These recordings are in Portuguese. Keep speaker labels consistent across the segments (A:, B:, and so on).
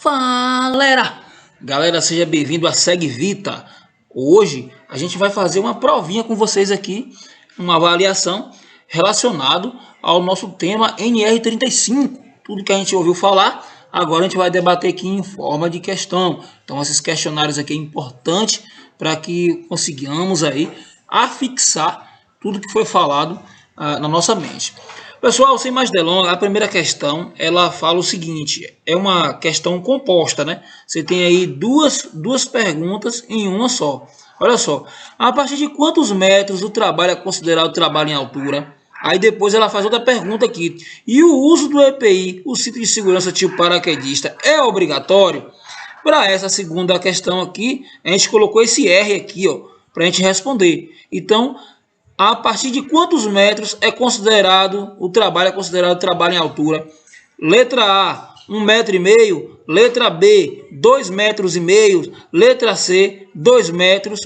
A: Fala, galera, seja bem-vindo a Segue Vita. Hoje a gente vai fazer uma provinha com vocês aqui, uma avaliação relacionado ao nosso tema NR35. Tudo que a gente ouviu falar, agora a gente vai debater aqui em forma de questão. Então esses questionários aqui é importante para que consigamos aí afixar tudo que foi falado na nossa mente. Pessoal, sem mais delongas, a primeira questão, ela fala o seguinte, é uma questão composta, né? Você tem aí duas perguntas em uma só. Olha só, a partir de quantos metros o trabalho é considerado trabalho em altura? Aí depois ela faz outra pergunta aqui. E o uso do EPI, o cinto de segurança tipo paraquedista, é obrigatório? Para essa segunda questão aqui, a gente colocou esse R aqui, ó, para a gente responder. Então, a partir de quantos metros é considerado o trabalho trabalho em altura? Letra A, 1,5 m. Letra B, 2,5 metros. Letra C, 2 metros.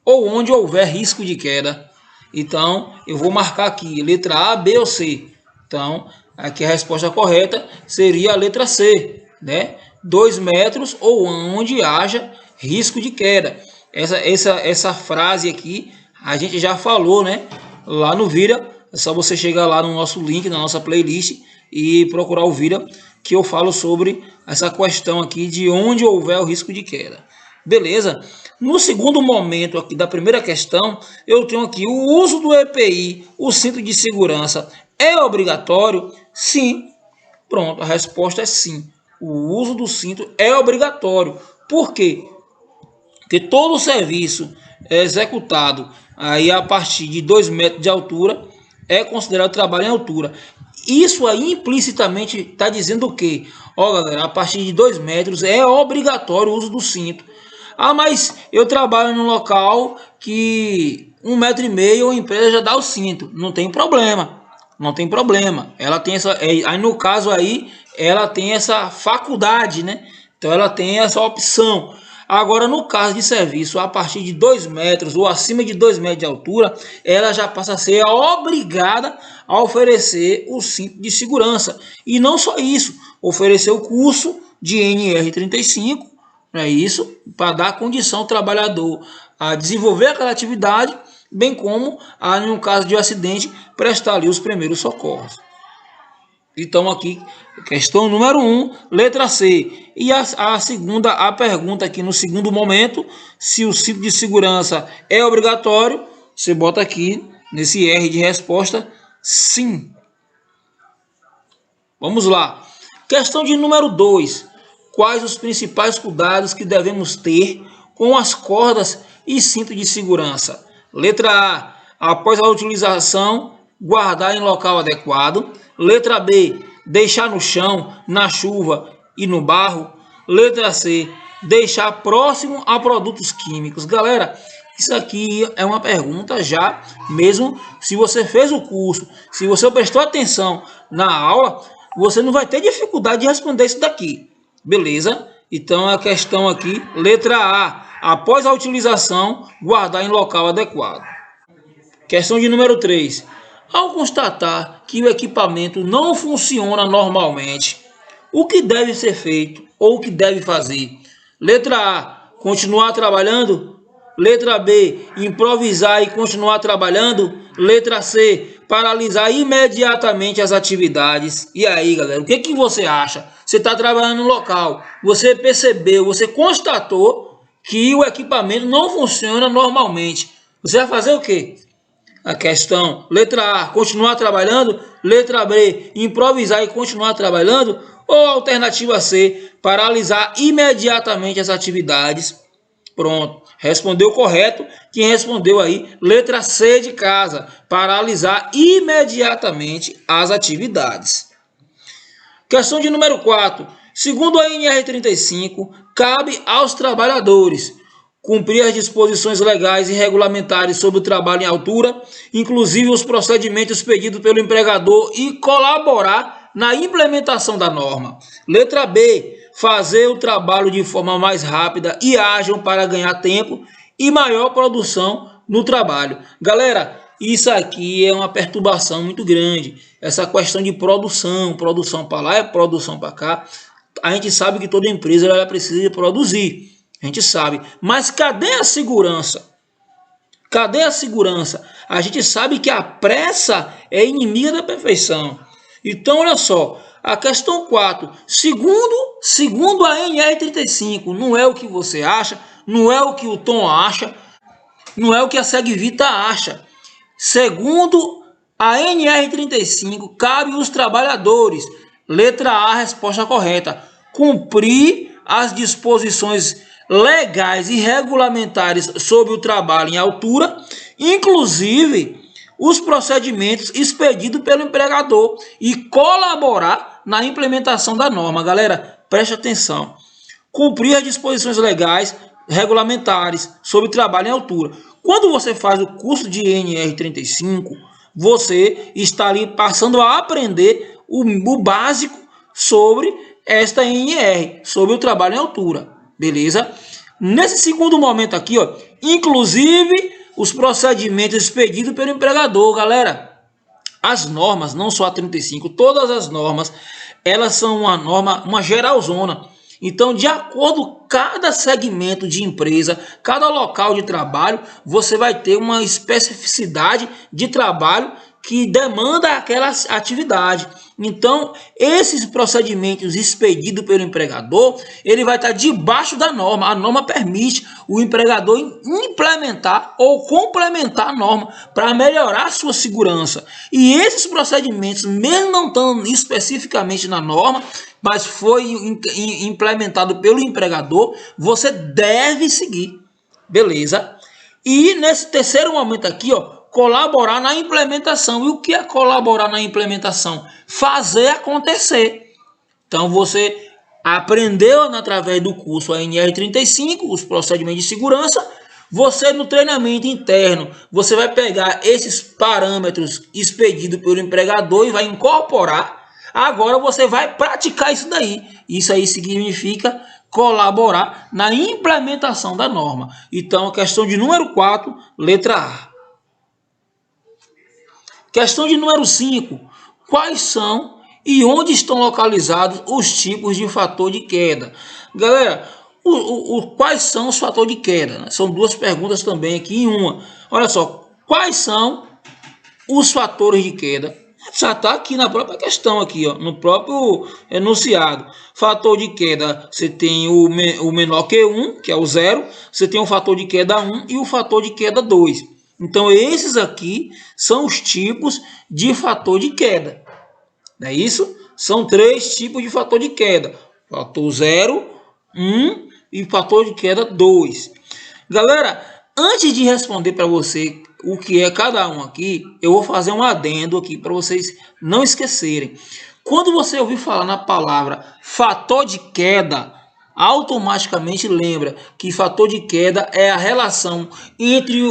A: Ou onde houver risco de queda. Então, eu vou marcar aqui, letra A, B ou C. Então, aqui a resposta correta seria a letra C, né? 2 metros ou onde haja risco de queda. Essa frase aqui a gente já falou, né? Lá no vídeo, é só você chegar lá no nosso link, na nossa playlist e procurar o vídeo que eu falo sobre essa questão aqui de onde houver o risco de queda. Beleza? No segundo momento aqui da primeira questão, eu tenho aqui o uso do EPI, o cinto de segurança, é obrigatório? Sim. Pronto, a resposta é sim. O uso do cinto é obrigatório. Por quê? Porque todo o serviço é executado aí a partir de 2 metros de altura é considerado trabalho em altura. Isso aí implicitamente está dizendo o quê? Ó, galera, a partir de 2 metros é obrigatório o uso do cinto. Ah, mas eu trabalho num local que 1,5 m a empresa já dá o cinto. Não tem problema. Não tem problema. Ela tem essa, aí no caso aí, ela tem essa faculdade, né? Então ela tem essa opção. Agora, no caso de serviço, a partir de 2 metros ou acima de 2 metros de altura, ela já passa a ser obrigada a oferecer o cinto de segurança. E não só isso, oferecer o curso de NR35, não é isso? Para dar condição ao trabalhador a desenvolver aquela atividade, bem como, no caso de um acidente, prestar ali os primeiros socorros. Então aqui, questão número 1, letra C. E a segunda, a pergunta aqui no segundo momento, se o cinto de segurança é obrigatório, você bota aqui nesse R de resposta, sim. Vamos lá. Questão de número 2. Quais os principais cuidados que devemos ter com as cordas e cinto de segurança? Letra A, após a utilização, guardar em local adequado. Letra B, deixar no chão, na chuva e no barro. Letra C, deixar próximo a produtos químicos. Galera, isso aqui é uma pergunta já, mesmo se você fez o curso, se você prestou atenção na aula, você não vai ter dificuldade de responder isso daqui. Beleza? Então a questão aqui, letra A, após a utilização, guardar em local adequado. Questão de número 3. Ao constatar que o equipamento não funciona normalmente, o que deve ser feito ou o que deve fazer? Letra A, continuar trabalhando. Letra B, improvisar e continuar trabalhando. Letra C, paralisar imediatamente as atividades. E aí, galera, o que você acha? Você está trabalhando no local, você percebeu, você constatou que o equipamento não funciona normalmente. Você vai fazer o quê? A questão, letra A, continuar trabalhando. Letra B, improvisar e continuar trabalhando. Ou alternativa C, paralisar imediatamente as atividades. Pronto, respondeu correto. Quem respondeu aí, letra C de casa, paralisar imediatamente as atividades. Questão de número 4. Segundo a NR35, cabe aos trabalhadores cumprir as disposições legais e regulamentares sobre o trabalho em altura, inclusive os procedimentos pedidos pelo empregador e colaborar na implementação da norma. Letra B, fazer o trabalho de forma mais rápida e ágil para ganhar tempo e maior produção no trabalho. Galera, isso aqui é uma perturbação muito grande. Essa questão de produção para lá é produção para cá. A gente sabe que toda empresa ela precisa produzir, a gente sabe, mas cadê a segurança? Cadê a segurança? A gente sabe que a pressa é inimiga da perfeição. Então, olha só, a questão 4, segundo a NR35, não é o que você acha, não é o que o Tom acha, não é o que a Segvita acha. Segundo a NR35, cabe aos trabalhadores, letra A, resposta correta, cumprir as disposições legais e regulamentares sobre o trabalho em altura, inclusive os procedimentos expedidos pelo empregador, e colaborar na implementação da norma. Galera, preste atenção. Cumprir as disposições legais, regulamentares sobre o trabalho em altura. Quando você faz o curso de NR35, você está ali passando a aprender o básico sobre esta NR, sobre o trabalho em altura. Beleza? Nesse segundo momento aqui, ó, inclusive os procedimentos expedidos pelo empregador, galera. As normas, não só a 35, todas as normas, elas são uma norma, uma geralzona. Então, de acordo com cada segmento de empresa, cada local de trabalho, você vai ter uma especificidade de trabalho que demanda aquela atividade. Então, esses procedimentos expedidos pelo empregador, ele vai estar debaixo da norma. A norma permite o empregador implementar ou complementar a norma para melhorar a sua segurança. E esses procedimentos, mesmo não estando especificamente na norma, mas foi implementado pelo empregador, você deve seguir. Beleza? E nesse terceiro momento aqui, ó, colaborar na implementação. E o que é colaborar na implementação? Fazer acontecer. Então você aprendeu através do curso ANR35, os procedimentos de segurança. Você no treinamento interno, você vai pegar esses parâmetros expedidos pelo empregador e vai incorporar. Agora você vai praticar isso daí. Isso aí significa colaborar na implementação da norma. Então, a questão de número 4, letra A. Questão de número 5. Quais são e onde estão localizados os tipos de fator de queda? Galera, quais são os fatores de queda? Né? São duas perguntas também aqui em uma. Olha só, quais são os fatores de queda? Já está aqui na própria questão, aqui, ó, no próprio enunciado. Fator de queda, você tem o menor que 1, que é o 0. Você tem o fator de queda 1 e o fator de queda 2. Então, esses aqui são os tipos de fator de queda. Não é isso? São 3 tipos de fator de queda. Fator 0, 1 e fator de queda 2. Galera, antes de responder para você o que é cada um aqui, eu vou fazer um adendo aqui para vocês não esquecerem. Quando você ouvir falar na palavra fator de queda, automaticamente lembra que fator de queda é a relação entre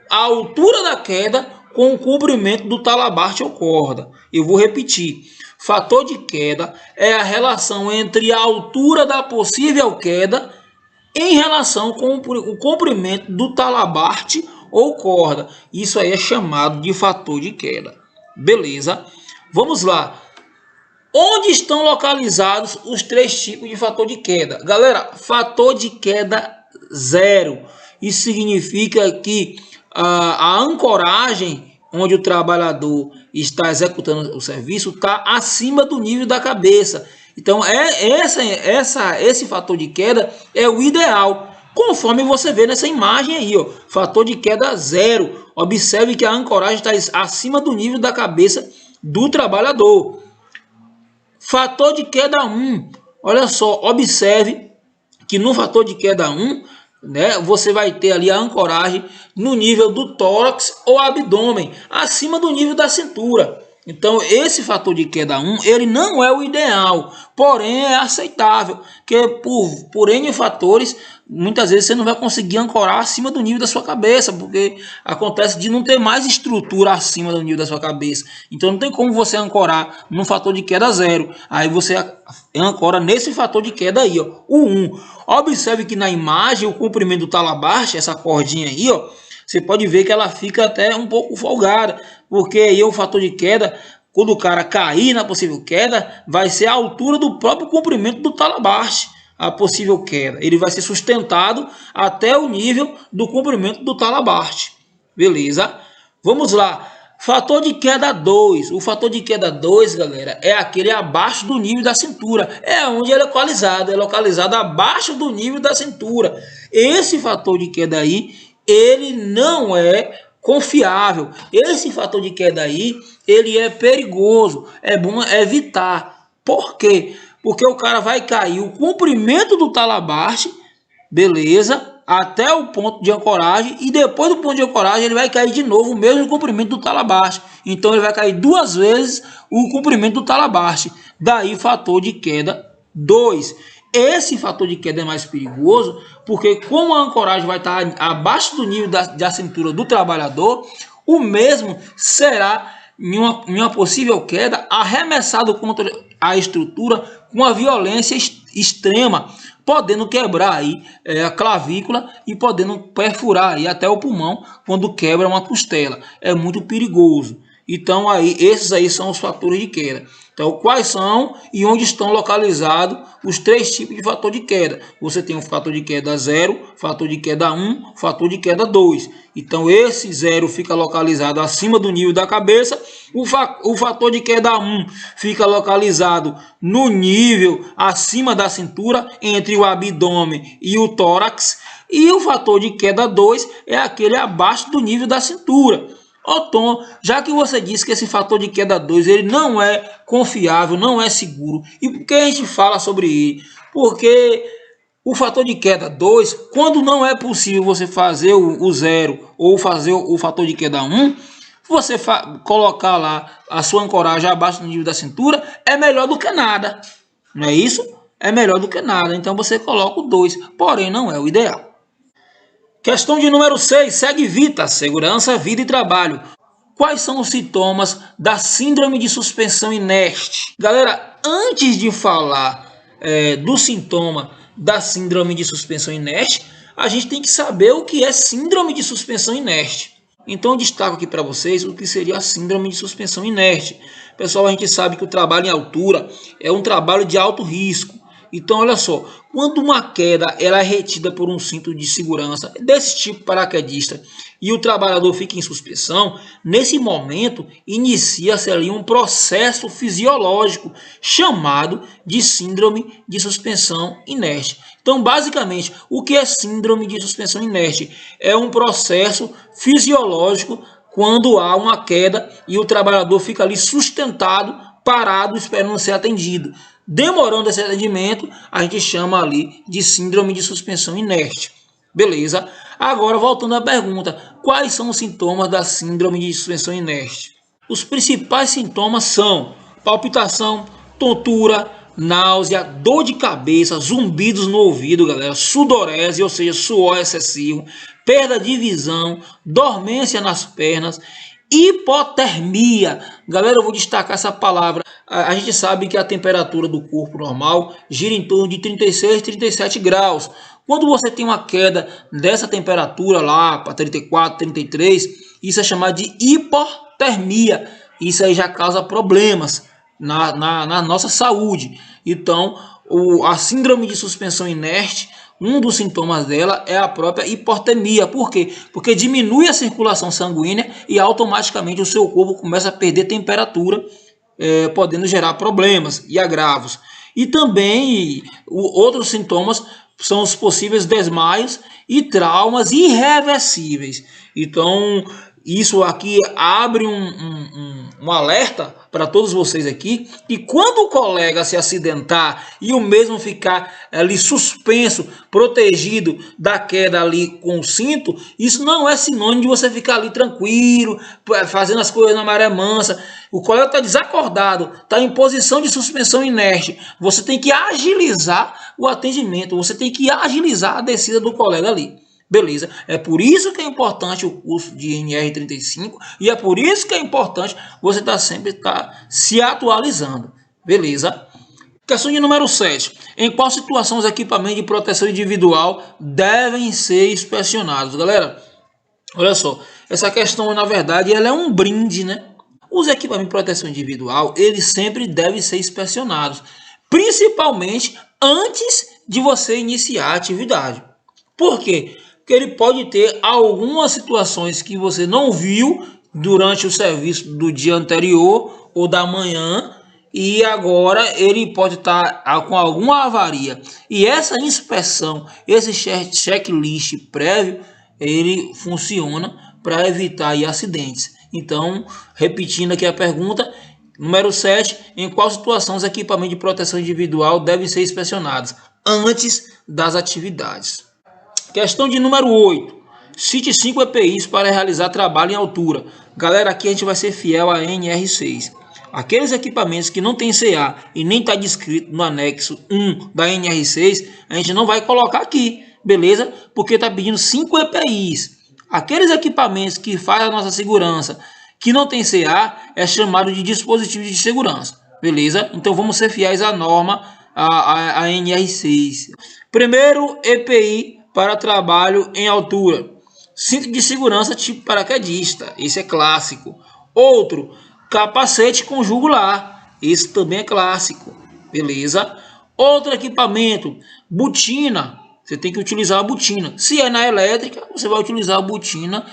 A: a altura da queda com o comprimento do talabarte ou corda. Eu vou repetir. Fator de queda é a relação entre a altura da possível queda em relação com o comprimento do talabarte ou corda. Isso aí é chamado de fator de queda. Beleza? Vamos lá. Onde estão localizados os 3 tipos de fator de queda? Galera, fator de queda 0. Isso significa que a ancoragem onde o trabalhador está executando o serviço está acima do nível da cabeça. Então, esse fator de queda é o ideal, conforme você vê nessa imagem aí, ó, fator de queda 0. Observe que a ancoragem está acima do nível da cabeça do trabalhador. Fator de queda 1, olha só, observe que no fator de queda 1, né, você vai ter ali a ancoragem no nível do tórax ou abdômen, acima do nível da cintura. Então, esse fator de queda 1, ele não é o ideal, porém é aceitável, porque por N fatores, muitas vezes você não vai conseguir ancorar acima do nível da sua cabeça, porque acontece de não ter mais estrutura acima do nível da sua cabeça. Então, não tem como você ancorar no fator de queda 0. Aí você ancora nesse fator de queda aí, ó, o 1. Observe que na imagem, o comprimento do talabarte, essa cordinha aí, ó, você pode ver que ela fica até um pouco folgada, porque aí o fator de queda quando o cara cair na possível queda, vai ser a altura do próprio comprimento do talabaste, a possível queda. Ele vai ser sustentado até o nível do comprimento do talabaste. Beleza? Vamos lá. Fator de queda 2. O fator de queda 2, galera, é aquele abaixo do nível da cintura. É onde ele é localizado abaixo do nível da cintura. Esse fator de queda aí, ele não é confiável. Esse fator de queda aí, ele é perigoso. É bom evitar. Por quê? Porque o cara vai cair o comprimento do talabaste, beleza, até o ponto de ancoragem, e depois do ponto de ancoragem ele vai cair de novo o mesmo comprimento do talabaste. Então ele vai cair duas vezes o comprimento do talabaste. Daí fator de queda 2. Esse fator de queda é mais perigoso porque, como a ancoragem vai estar abaixo do nível da cintura do trabalhador, o mesmo será, em uma possível queda, arremessado contra a estrutura com a violência extrema, podendo quebrar aí a clavícula e podendo perfurar aí até o pulmão quando quebra uma costela. É muito perigoso. Então aí esses aí são os fatores de queda. Então quais são e onde estão localizados os três tipos de fator de queda? Você tem o fator de queda 0, fator de queda 1, fator de queda 2. Então esse 0 fica localizado acima do nível da cabeça, o fator de queda 1 fica localizado no nível acima da cintura, entre o abdômen e o tórax, e o fator de queda 2 é aquele abaixo do nível da cintura. Ô Tom, já que você disse que esse fator de queda 2 ele não é confiável, não é seguro, e por que a gente fala sobre ele? Porque o fator de queda 2, quando não é possível você fazer o 0 ou fazer o fator de queda 1, você colocar lá a sua ancoragem abaixo do nível da cintura é melhor do que nada. Não é isso? É melhor do que nada. Então você coloca o 2, porém não é o ideal. Questão de número 6, segue Vita, segurança, vida e trabalho. Quais são os sintomas da síndrome de suspensão inerte? Galera, antes de falar do sintoma da síndrome de suspensão inerte, a gente tem que saber o que é síndrome de suspensão inerte. Então eu destaco aqui para vocês o que seria a síndrome de suspensão inerte. Pessoal, a gente sabe que o trabalho em altura é um trabalho de alto risco. Então, olha só, quando uma queda ela é retida por um cinto de segurança desse tipo paraquedista e o trabalhador fica em suspensão, nesse momento inicia-se ali um processo fisiológico chamado de síndrome de suspensão inerte. Então, basicamente, o que é síndrome de suspensão inerte? É um processo fisiológico quando há uma queda e o trabalhador fica ali sustentado, parado, esperando ser atendido. Demorando esse atendimento, a gente chama ali de síndrome de suspensão inerte. Beleza? Agora, voltando à pergunta, quais são os sintomas da síndrome de suspensão inerte? Os principais sintomas são palpitação, tontura, náusea, dor de cabeça, zumbidos no ouvido, galera, sudorese, ou seja, suor excessivo, perda de visão, dormência nas pernas, hipotermia. Galera, eu vou destacar essa palavra. A gente sabe que a temperatura do corpo normal gira em torno de 36, 37 graus. Quando você tem uma queda dessa temperatura lá para 34, 33, isso é chamado de hipotermia. Isso aí já causa problemas na nossa saúde. Então, a síndrome de suspensão inerte, um dos sintomas dela é a própria hipotermia. Por quê? Porque diminui a circulação sanguínea e automaticamente o seu corpo começa a perder temperatura, podendo gerar problemas e agravos. E também outros sintomas são os possíveis desmaios e traumas irreversíveis. Então, isso aqui abre um alerta para todos vocês aqui, e quando o colega se acidentar e o mesmo ficar ali suspenso, protegido da queda ali com o cinto, isso não é sinônimo de você ficar ali tranquilo, fazendo as coisas na maré mansa. O colega está desacordado, está em posição de suspensão inerte. Você tem que agilizar o atendimento, você tem que agilizar a descida do colega ali. Beleza? É por isso que é importante o curso de NR35 e é por isso que é importante você sempre estar se atualizando. Beleza? Questão de número 7. Em qual situação os equipamentos de proteção individual devem ser inspecionados? Galera, olha só. Essa questão, na verdade, ela é um brinde, né? os equipamentos de proteção individual, eles sempre devem ser inspecionados, principalmente antes de você iniciar a atividade. Por quê? Porque ele pode ter algumas situações que você não viu durante o serviço do dia anterior ou da manhã, e agora ele pode estar com alguma avaria. E essa inspeção, esse checklist prévio, ele funciona para evitar aí acidentes. Então, repetindo aqui a pergunta, número 7, em qual situação os equipamentos de proteção individual devem ser inspecionados antes das atividades? Questão de número 8. Cite 5 EPIs para realizar trabalho em altura. Galera, aqui a gente vai ser fiel à NR6. Aqueles equipamentos que não tem CA e nem está descrito no anexo 1 da NR6, a gente não vai colocar aqui, beleza? Porque está pedindo 5 EPIs. Aqueles equipamentos que fazem a nossa segurança que não tem CA é chamado de dispositivo de segurança, beleza? Então vamos ser fiéis à norma, a NR6. Primeiro EPI para trabalho em altura. Cinto de segurança tipo paraquedista, esse é clássico. Outro, capacete com jugular, esse também é clássico, beleza? Outro equipamento, botina, você tem que utilizar a botina. Se é na elétrica, você vai utilizar a botina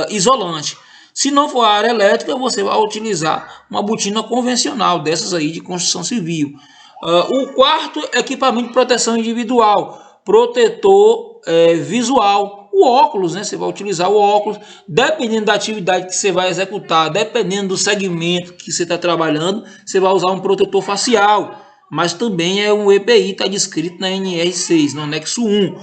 A: isolante. Se não for a área elétrica, você vai utilizar uma botina convencional, dessas aí de construção civil. O quarto, equipamento de proteção individual, protetor visual. O óculos, né? Você vai utilizar o óculos, dependendo da atividade que você vai executar, dependendo do segmento que você está trabalhando, você vai usar um protetor facial, mas também é um EPI, está descrito na NR6, no anexo 1.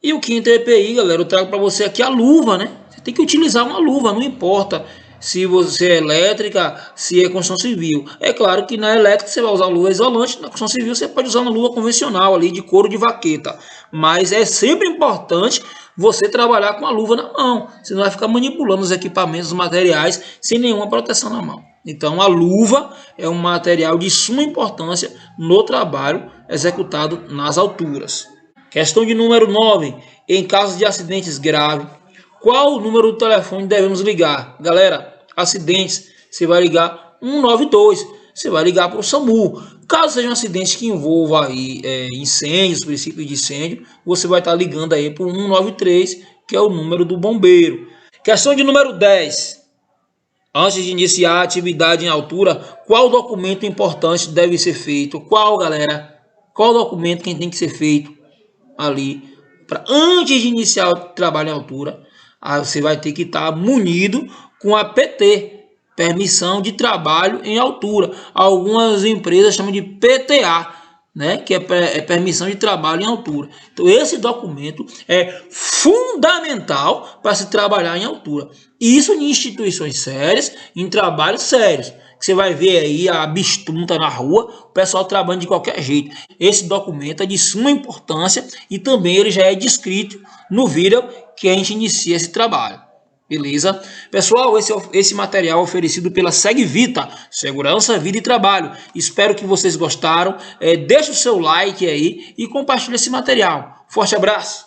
A: E o quinto EPI, galera, eu trago para você aqui a luva, né? Você tem que utilizar uma luva, não importa se você é elétrica, se é construção civil. É claro que na elétrica você vai usar luva isolante, na construção civil você pode usar uma luva convencional ali de couro de vaqueta. Mas é sempre importante você trabalhar com a luva na mão. Você não vai ficar manipulando os equipamentos, os materiais, sem nenhuma proteção na mão. Então a luva é um material de suma importância no trabalho executado nas alturas. Questão de número 9. Em caso de acidentes graves, qual o número do telefone devemos ligar? Galera, acidentes, você vai ligar 192. Você vai ligar para o SAMU. Caso seja um acidente que envolva aí, incêndios, princípios de incêndio, você vai estar ligando aí para o 193, que é o número do bombeiro. Questão de número 10. Antes de iniciar a atividade em altura, qual documento importante deve ser feito? Qual, galera? Qual documento que tem que ser feito ali? Antes de iniciar o trabalho em altura, você vai ter que estar munido com a PT, permissão de trabalho em altura. Algumas empresas chamam de PTA, né, que é permissão de trabalho em altura. Então esse documento é fundamental para se trabalhar em altura. Isso em instituições sérias, em trabalhos sérios. Você vai ver aí a bistunta na rua, o pessoal trabalhando de qualquer jeito. Esse documento é de suma importância e também ele já é descrito no vídeo que a gente inicia esse trabalho. Beleza? Pessoal, esse material é oferecido pela SegVita, Segurança, Vida e Trabalho. Espero que vocês gostaram. Deixe o seu like aí e compartilhe esse material. Forte abraço!